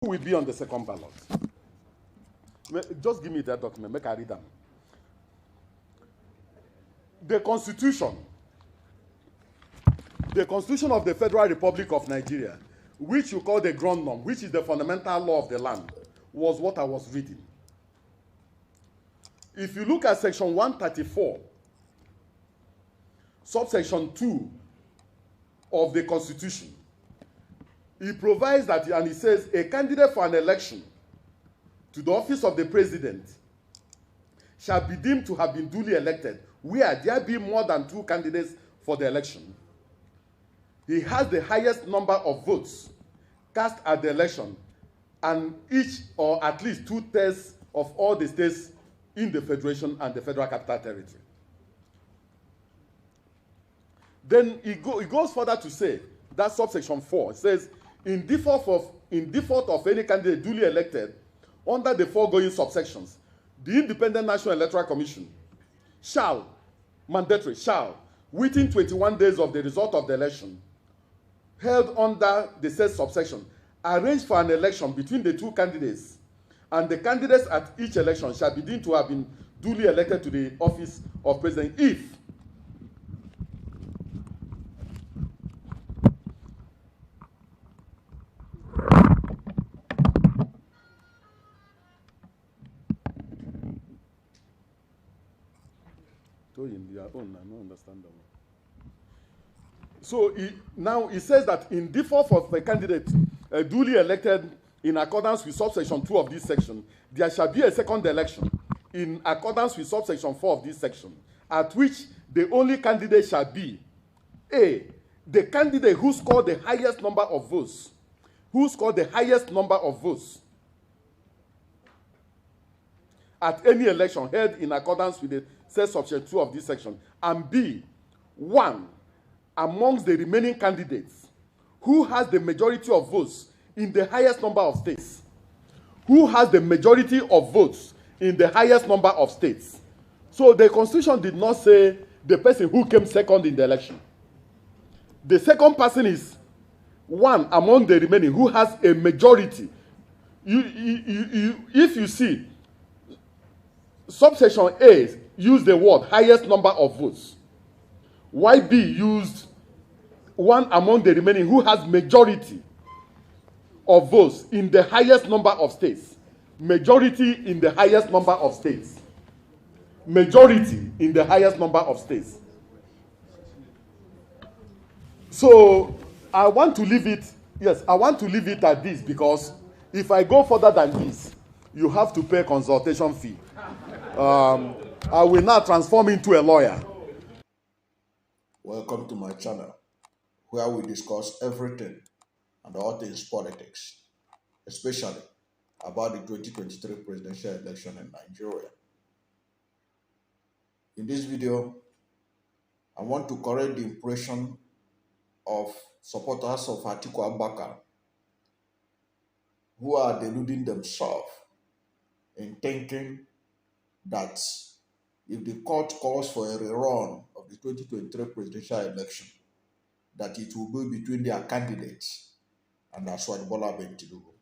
Who will be on the second ballot? Just give me that document, make I read them. The Constitution of the Federal Republic of Nigeria, which you call the ground norm, which is the fundamental law of the land, was what I was reading. If you look at section 134, subsection 2 of the Constitution, it provides that, and it says, a candidate for an election to the office of the president shall be deemed to have been duly elected where there be more than 2 candidates for the election. He has the highest number of votes cast at the election, and each or at least 2/3 of all the states in the Federation and the Federal Capital Territory. Then it goes further to say, that subsection 4 says, in default of any candidate duly elected under the foregoing subsections, the Independent National Electoral Commission shall, within 21 days of the result of the election, held under the said subsection, arrange for an election between the 2 candidates, and the candidates at each election shall be deemed to have been duly elected to the office of president if in their own, I don't understand that one. So now it says that in default of a candidate duly elected in accordance with subsection 2 of this section, there shall be a second election in accordance with subsection 4 of this section, at which the only candidate shall be A, the candidate who scored the highest number of votes, at any election held in accordance with the said subsection 2 of this section, and B, 1 amongst the remaining candidates who has the majority of votes in the highest number of states. So the Constitution did not say the person who came second in the election. The second person is 1 among the remaining who has a majority. If you see, subsection A used the word highest number of votes, while B used 1 among the remaining who has majority of votes in the highest number of states. Majority in the highest number of states. So I want to leave it at this, because if I go further than this, you have to pay consultation fee. I will now transform into a lawyer. Welcome to my channel, where we discuss everything and all things politics, especially about the 2023 presidential election in Nigeria. In this video, I want to correct the impression of supporters of Atiku Abubakar who are deluding themselves in thinking that if the court calls for a rerun of the 2023 presidential election, that it will be between their candidates and President Bola Ahmed Tinubu.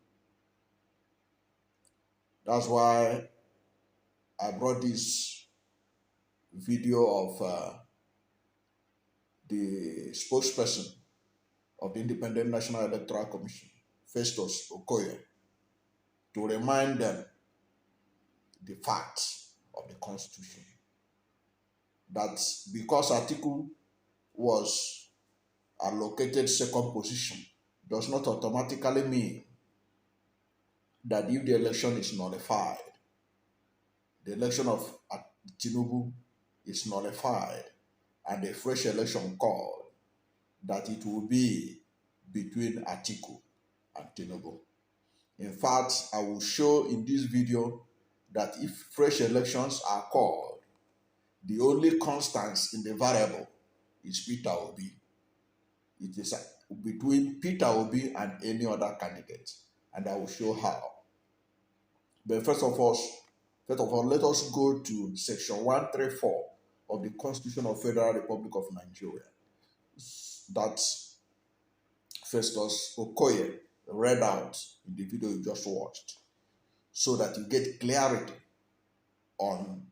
That's why I brought this video of the spokesperson of the Independent National Electoral Commission, Festus Okoye, to remind them the facts of the Constitution. That because Atiku was allocated second position does not automatically mean that if the election is nullified, the election of Tinubu is nullified and a fresh election called, that it will be between Atiku and Tinubu. In fact, I will show in this video that if fresh elections are called, the only constants in the variable is Peter Obi. It is between Peter Obi and any other candidate, and I will show how. But first of all, let us go to section 134 of the Constitution of Federal Republic of Nigeria, that Festus Okoye read out in the video you just watched, so that you get clarity on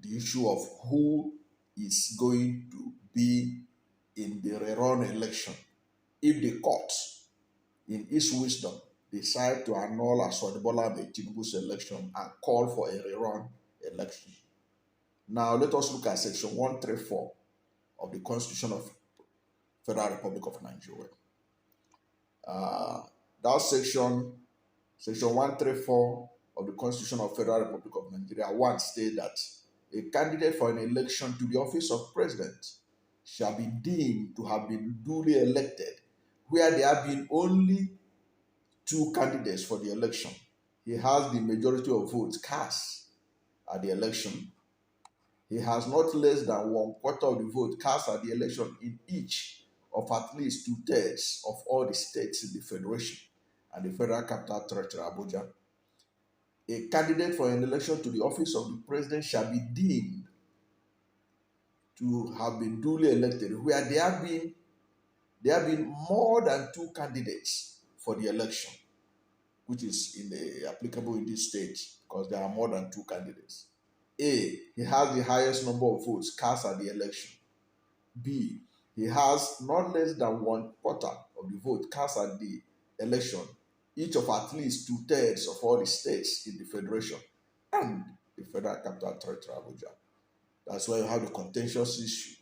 the issue of who is going to be in the Rerun election if the court, in its wisdom, decide to annul Bola Ahmed Tinubu's election and call for a Rerun election. Now let us look at section 134 of the Constitution of Federal Republic of Nigeria. That section 134 of the Constitution of Federal Republic of Nigeria 1 states that a candidate for an election to the office of president shall be deemed to have been duly elected where there have been only 2 candidates for the election. He has the majority of votes cast at the election. He has not less than 1/4 of the vote cast at the election in each of at least 2/3 of all the states in the Federation and the Federal Capital Territory, Abuja. A candidate for an election to the office of the president shall be deemed to have been duly elected where there have been more than 2 candidates for the election, which is applicable in this state because there are more than 2 candidates. A, he has the highest number of votes cast at the election. B, he has not less than 1/4 of the vote cast at the election, each of at least 2/3 of all the states in the Federation and the Federal Capital Territory, Abuja. That's why you have the contentious issue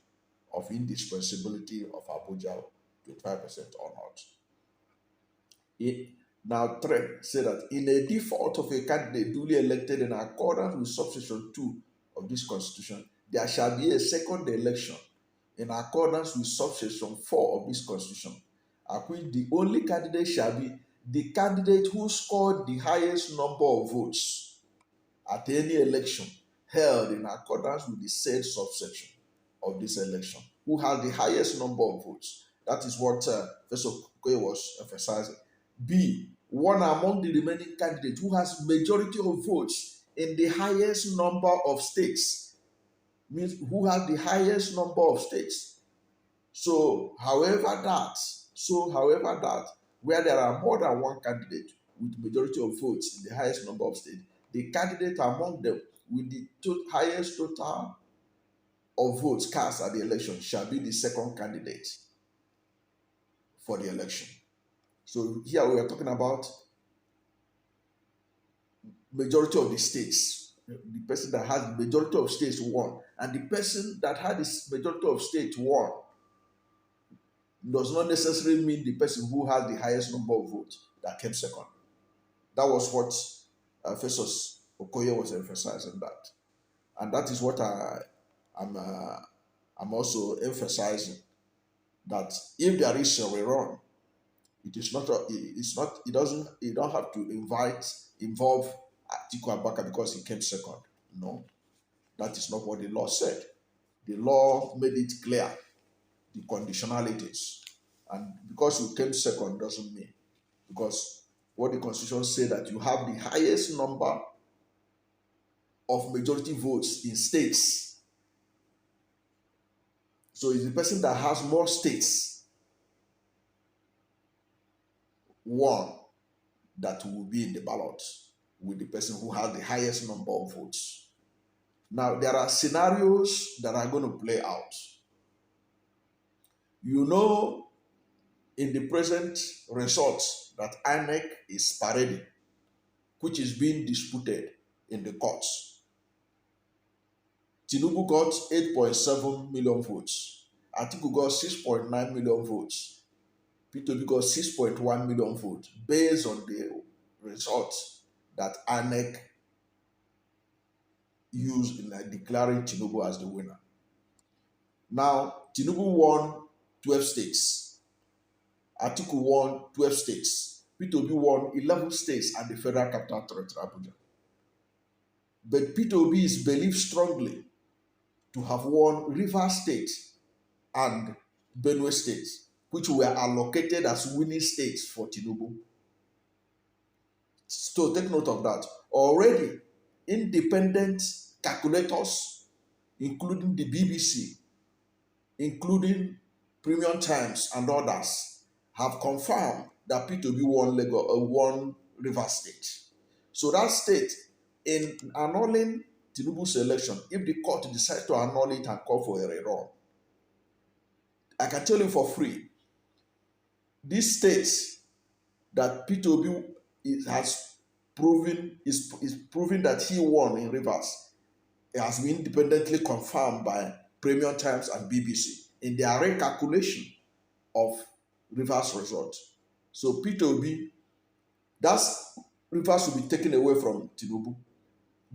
of indispensability of Abuja, 25% or not. Now, 3 say that in a default of a candidate duly elected in accordance with subsection 2 of this Constitution, there shall be a second election in accordance with subsection 4 of this Constitution, at which the only candidate shall be the candidate who scored the highest number of votes at any election held in accordance with the said subsection of this election, who has the highest number of votes. That is what Professor Okoye was emphasizing. B, one among the remaining candidates who has majority of votes in the highest number of states, means who has the highest number of states. So, however that, where there are more than 1 candidate with majority of votes in the highest number of states, the candidate among them with the highest total of votes cast at the election shall be the second candidate for the election. So here we are talking about majority of the states. The person that has the majority of states won, and the person that had the majority of states won does not necessarily mean the person who has the highest number of votes that came second. That was what Professor Okoye was emphasizing that, and that is what I'm also emphasizing, that if there is a rerun, you don't have to involve Atiku Abubakar because he came second. No, that is not what the law said. The law made it clear, the conditionalities. And because you came second doesn't mean, because what the Constitution said that you have the highest number of majority votes in states. So it's the person that has more states won that will be in the ballot with the person who has the highest number of votes. Now, there are scenarios that are going to play out. You know, in the present results that INEC is parading, which is being disputed in the courts. Tinubu got 8.7 million votes. Atiku got 6.9 million votes. Peter Obi got 6.1 million votes based on the results that INEC used in declaring Tinubu as the winner. Now, Tinubu won 12 states. Atiku won 12 states. Peter Obi won 11 states and the Federal Capital Territory, Abuja. But Peter Obi is believed strongly to have won Rivers State and Benue State, which were allocated as winning states for Tinubu. So take note of that. Already, independent calculators, including the BBC, including Premium Times and others, have confirmed that P2B won Rivers State. So that state, in annulling Tinubu's election, if the court decides to annul it and call for a rerun, I can tell you for free, this state that P2B has proven is proving that he won in Rivers, it has been independently confirmed by Premium Times and BBC in their recalculation of Rivers results. So P2B, that's Rivers will be taken away from Tinubu.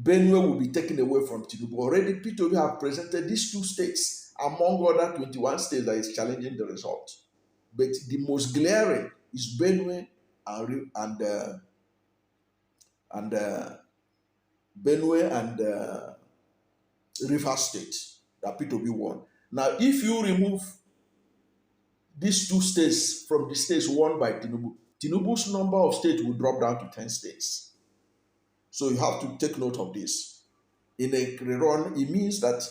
Benue will be taken away from Tinubu. Already P2B have presented these two states among other 21 states that is challenging the result. But the most glaring is Benue and Benue and Rivers State that P2B won. Now, if you remove these two states from the states won by Tinubu, Tinubu's number of states will drop down to 10 states. So you have to take note of this. In a rerun, it means that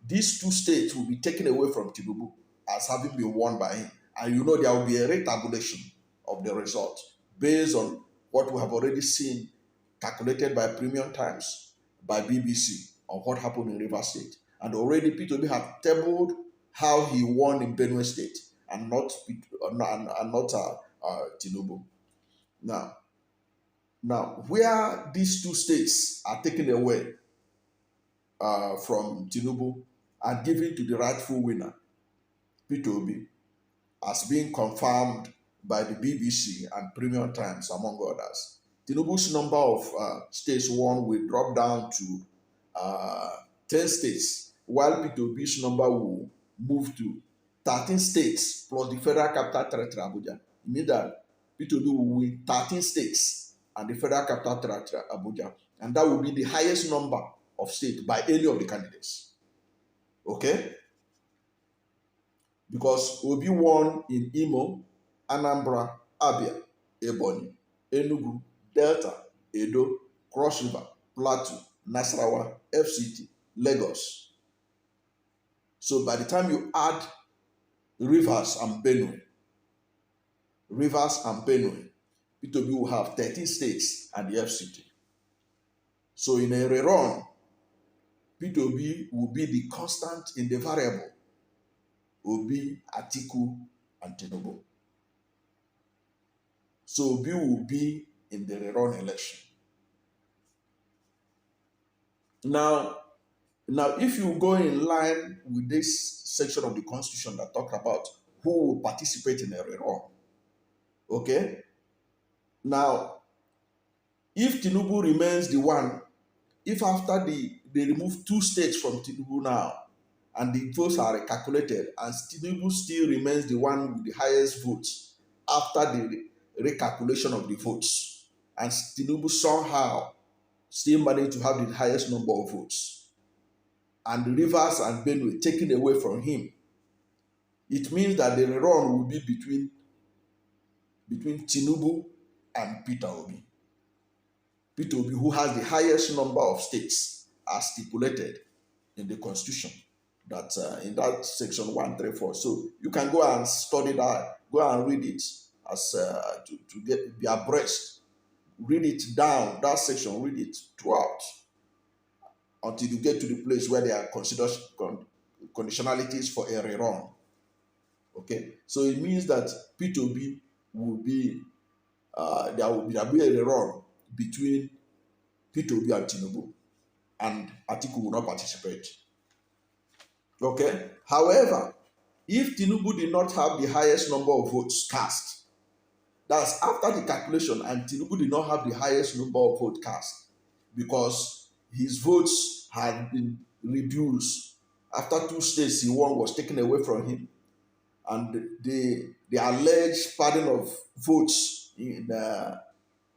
these two states will be taken away from Tinubu as having been won by him. And you know there will be a retabulation of the result based on what we have already seen calculated by Premium Times, by BBC, on what happened in Rivers State. And already P2B have tabled how he won in Benue State and not Tinubu. Now, where these two states are taken away from Tinubu and given to the rightful winner, P2B, as being confirmed by the BBC and Premium Times, among others. Tinubu's number of states won will drop down to 10 states, while P2B's number will move to 13 states plus the Federal Capital Territory, Abuja. It means that P2B will win 13 states and the Federal Capital Territory, Abuja. And that will be the highest number of states by any of the candidates. Okay? Because Obi won in Imo, Anambra, Abia, Ebonyi, Enugu, Delta, Edo, Cross River, Plateau, Nasarawa, FCT, Lagos. So by the time you add Rivers and Benue, P2B will have 13 states and the FCT. So in a rerun, P2B will be the constant in the variable. Obi, Atiku, and Tinubu. So Obi will be in the rerun election. Now, if you go in line with this section of the Constitution that talks about who will participate in a rerun, okay? Now, if Tinubu remains the one, if after they remove two states from Tinubu now, and the votes are recalculated, and Tinubu still remains the one with the highest votes after the recalculation of the votes, and Tinubu somehow still managed to have the highest number of votes, and the Rivers and Benue taken away from him, it means that the rerun will be between Tinubu and Peter Obi. Peter Obi, who has the highest number of states as stipulated in the Constitution, that in that section 134. So you can go and study that, go and read it as to be abreast. Read it down, that section, read it throughout until you get to the place where there are conditionalities for a rerun. Okay, so it means that P2B will be there will be a rerun between P2B and Tinubu, and Atiku will not participate. Okay. However, if Tinubu did not have the highest number of votes cast, that's after the calculation, and Tinubu did not have the highest number of votes cast because his votes had been reduced after two states he won was taken away from him, and the alleged padding of votes in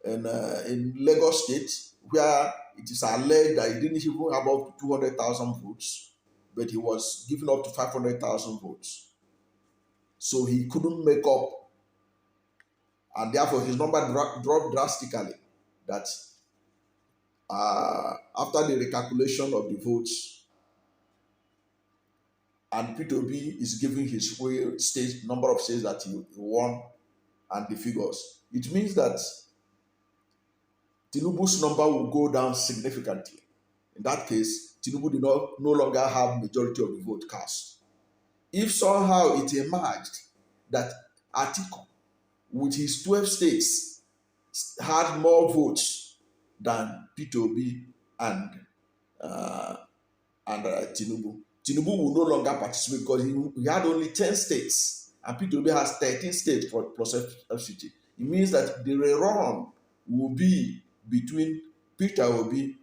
Lagos State, where it is alleged that he didn't even have up to 200,000 votes, but he was given up to 500,000 votes. So he couldn't make up, and therefore his number dropped drastically. That after the recalculation of the votes, and P2B is giving his number of states that he won, and the figures, it means that Tinubu's number will go down significantly. In that case, Tinubu did not no longer have majority of the vote cast. If somehow it emerged that Atiku, with his 12 states, had more votes than Peter Obi and uh, Tinubu, Tinubu will no longer participate because he had only 10 states and Peter Obi has 13 states for plus FCT. It means that the rerun will be between Peter Obi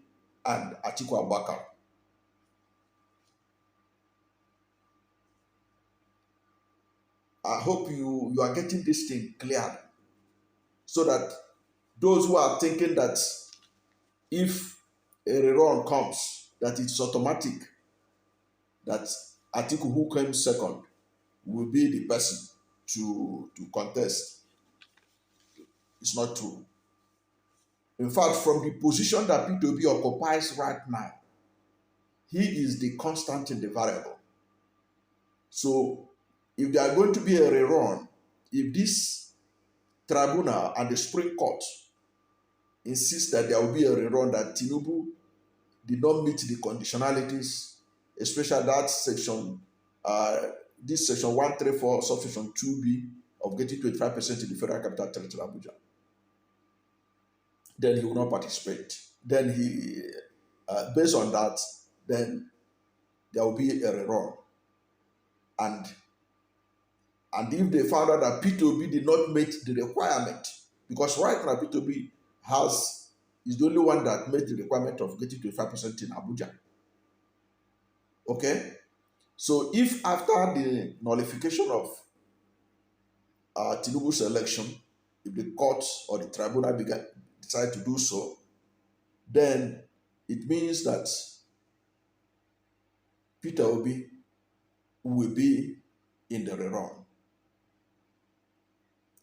and Atiku Abubakar. I hope you are getting this thing clear, so that those who are thinking that if a rerun comes, that it's automatic, that Atiku, who came second, will be the person to contest. It's not true. In fact, from the position that Peter Obi occupies right now, he is the constant in the variable. So if there are going to be a rerun, if this tribunal and the Supreme Court insist that there will be a rerun, that Tinubu did not meet the conditionalities, especially that section, this section 134, subsection 2B of getting 25% in the Federal Capital Territory, Abuja, then he will not participate. Then he, based on that, then there will be a rerun. And if they found out that P2B did not meet the requirement, because right now P2B is the only one that made the requirement of getting 25% in Abuja. Okay? So if after the nullification of Tinubu's election, if the court or the tribunal decide to do so, then it means that Peter Obi will be in the rerun.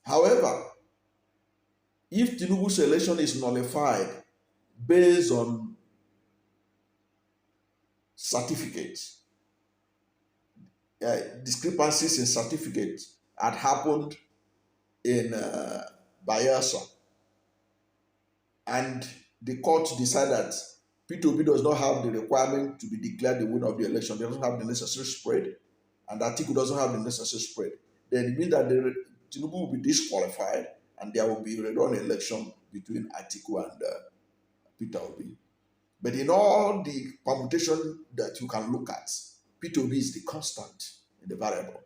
However, if Tinubu's election is nullified based on certificates, discrepancies in certificates had happened in Bayelsa, and the court decided that P2B does not have the requirement to be declared the winner of the election, they doesn't have the necessary spread, and Atiku doesn't have the necessary spread, then it means that Tinubu will be disqualified and there will be a rerun election between Atiku and Peter Obi. But in all the permutation that you can look at, Peter Obi is the constant in the variable.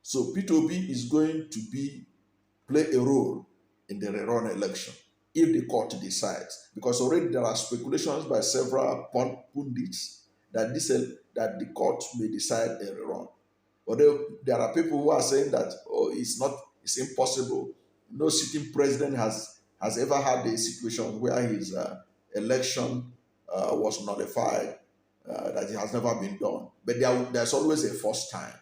So Peter Obi is going to play a role in the rerun election if the court decides, because already there are speculations by several pundits that the court may decide a rerun. But there are people who are saying that it's impossible. No sitting president has ever had a situation where his election was nullified, that it has never been done. But there's always a first time.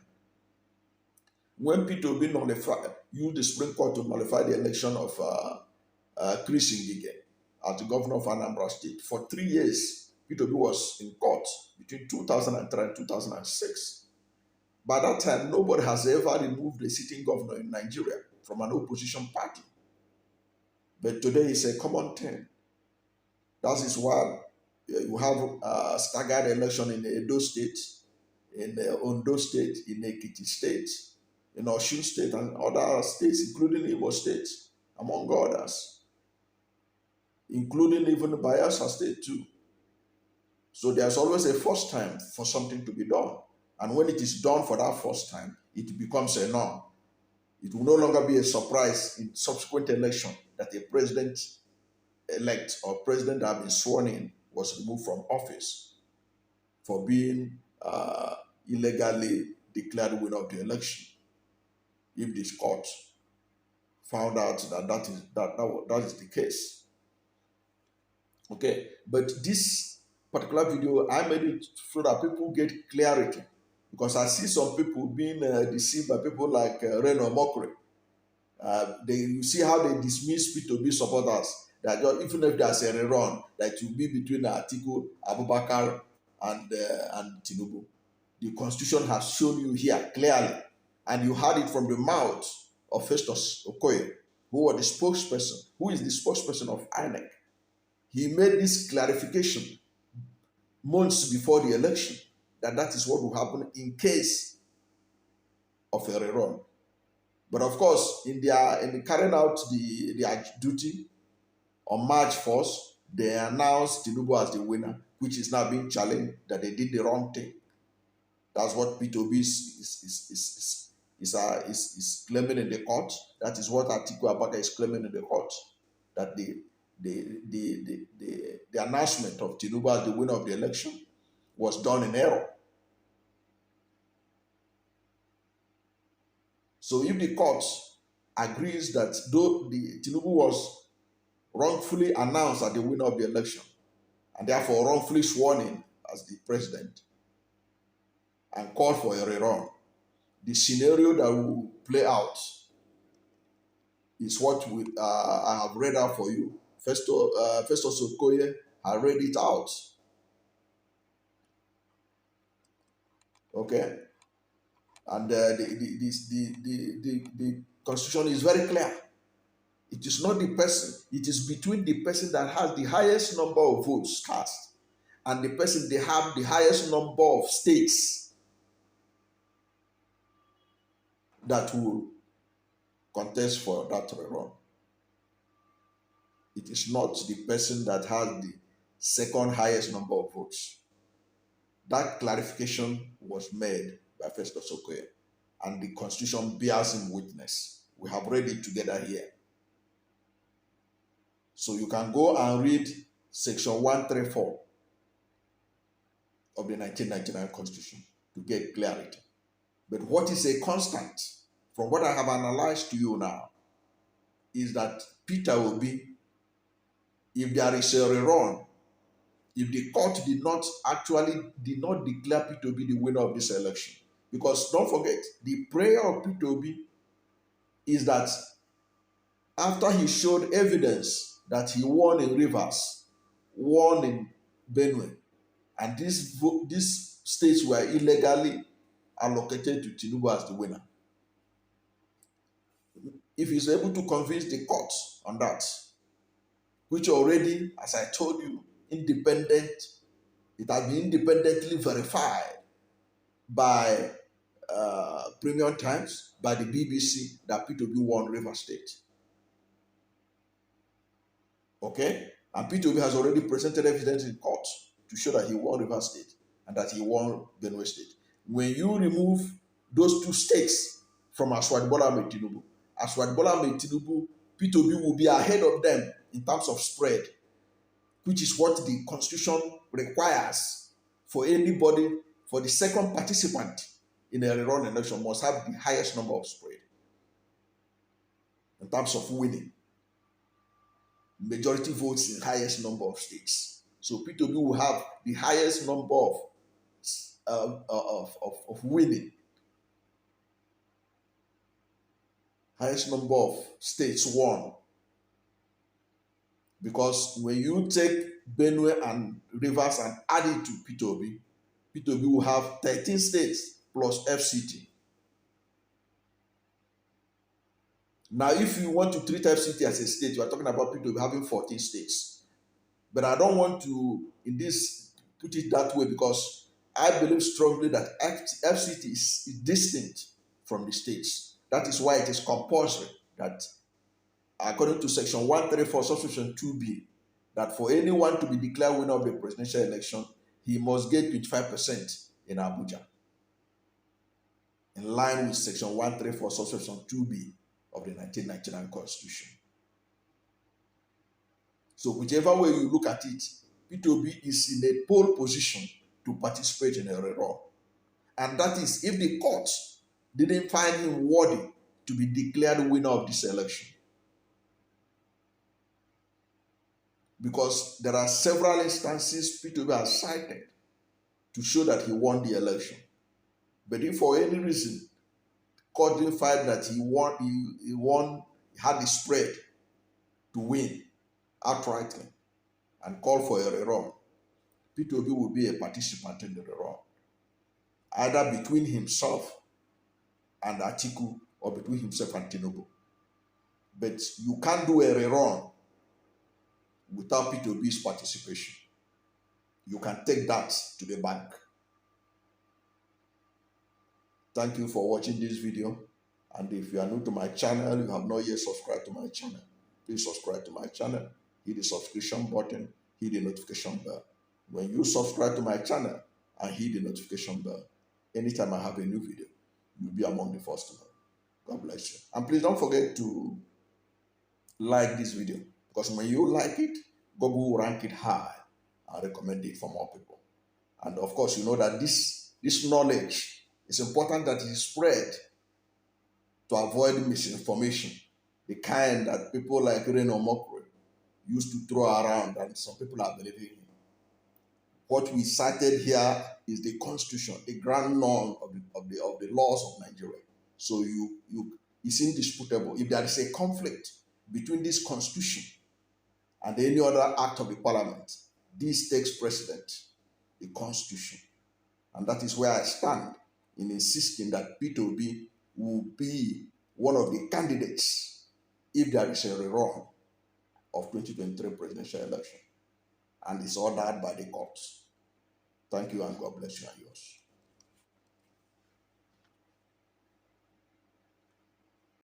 When Peter Obi used the Supreme Court to nullify the election of Chris Ngige as the governor of Anambra State, for 3 years, Peter Obi was in court between 2003 and 2006. By that time, nobody has ever removed a sitting governor in Nigeria from an opposition party. But today is a common thing. That is why you have a staggered election in Edo State, in Ondo State, in Ekiti State, in Osun State, and other states, including Imo State, among others, including even Bayelsa State too. So there's always a first time for something to be done. And when it is done for that first time, it becomes a norm. It will no longer be a surprise in subsequent election that a president-elect or president that has been sworn in was removed from office for being illegally declared winner of the election. If this court found out that is the case. Okay, but this particular video, I made it so that people get clarity. Because I see some people being deceived by people like Rerun. You see how they dismiss P2B supporters. That even if there's a rerun, that will be between Atiku, Abubakar, and Tinubu. The Constitution has shown you here clearly And you heard it from the mouth of Festus Okoye, who was the spokesperson, who is the spokesperson of INEC. He made this clarification months before the election that that is what will happen in case of a rerun. But of course, in carrying out their duty on March 1st, they announced Tinubu as the winner, which is now being challenged that they did the wrong thing. That's what P2B is claiming in the court. That is what Atiku Abubakar is claiming in the court. That the announcement of Tinubu as the winner of the election was done in error. So if the court agrees that though the Tinubu was wrongfully announced as the winner of the election and therefore wrongfully sworn in as the president and called for a rerun, the scenario that will play out is what I have read out for you. Festus Okoye, I read it out. Okay, and the constitution is very clear. It is not the person; it is between the person that has the highest number of votes cast and the person they have the highest number of states that will contest for that rerun. It is not the person that has the second highest number of votes. That clarification was made by Festus Okoye, and the Constitution bears him witness. We have read it together here. So you can go and read Section 134 of the 1999 Constitution to get clarity. But what is a constant, from what I have analyzed to you now, is that Peter Obi, if there is a rerun, if the court did not declare Peter Obi the winner of this election, because don't forget, the prayer of Peter Obi is that after he showed evidence that he won in Rivers, won in Benue, and these states were illegally allocated to Tinubu as the winner. If he's able to convince the court on that, which already, as I told you, independent, it has been independently verified by Premium Times, by the BBC, that P2B won River State. Okay? And P2B has already presented evidence in court to show that he won River State and that he won Benue State. When you remove those two states from President Bola Ahmed Tinubu, President Bola Ahmed Tinubu, P2B will be ahead of them in terms of spread, which is what the Constitution requires for anybody, for the second participant in a rerun election must have the highest number of spread in terms of winning. Majority votes in highest number of states. So P2B will have the highest number of winning, highest number of states won. Because when you take Benue and Rivers and add it to P2B, P2B will have 13 states plus FCT. Now, if you want to treat FCT as a state, you are talking about P2B having 14 states. But I don't want to, put it that way, because I believe strongly that FCT is distinct from the states. That is why it is compulsory that, according to Section 134, Subsection 2B, that for anyone to be declared winner of the presidential election, he must get 25% in Abuja, in line with Section 134, Subsection 2B of the 1999 Constitution. So whichever way you look at it, P2B is in a pole position to participate in a rerun. And that is if the court didn't find him worthy to be declared winner of this election. Because there are several instances P2B has cited to show that he won the election. But if for any reason court didn't find that he had the spread to win outrightly and call for a rerun, P2B will be a participant in the rerun, either between himself and Atiku or between himself and Tinubu. But you can't do a rerun without P2B's participation. You can take that to the bank. Thank you for watching this video. And if you are new to my channel, you have not yet subscribed to my channel, please subscribe to my channel. Hit the subscription button, hit the notification bell. When you subscribe to my channel and hit the notification bell, anytime I have a new video, you'll be among the first to know. God bless you. And please don't forget to like this video, because when you like it, Google will rank it high and recommend it for more people. And of course, you know that this knowledge is important that it is spread to avoid misinformation, the kind that people like Rerun used to throw around and some people are believing in. What we cited here is the Constitution, the grand norm of the laws of Nigeria. So it's indisputable. If there is a conflict between this Constitution and any other act of the Parliament, this takes precedent, the Constitution. And that is where I stand in insisting that P2B will be one of the candidates if there is a rerun of 2023 presidential election and it's ordered by the courts. Thank you and God bless you and yours.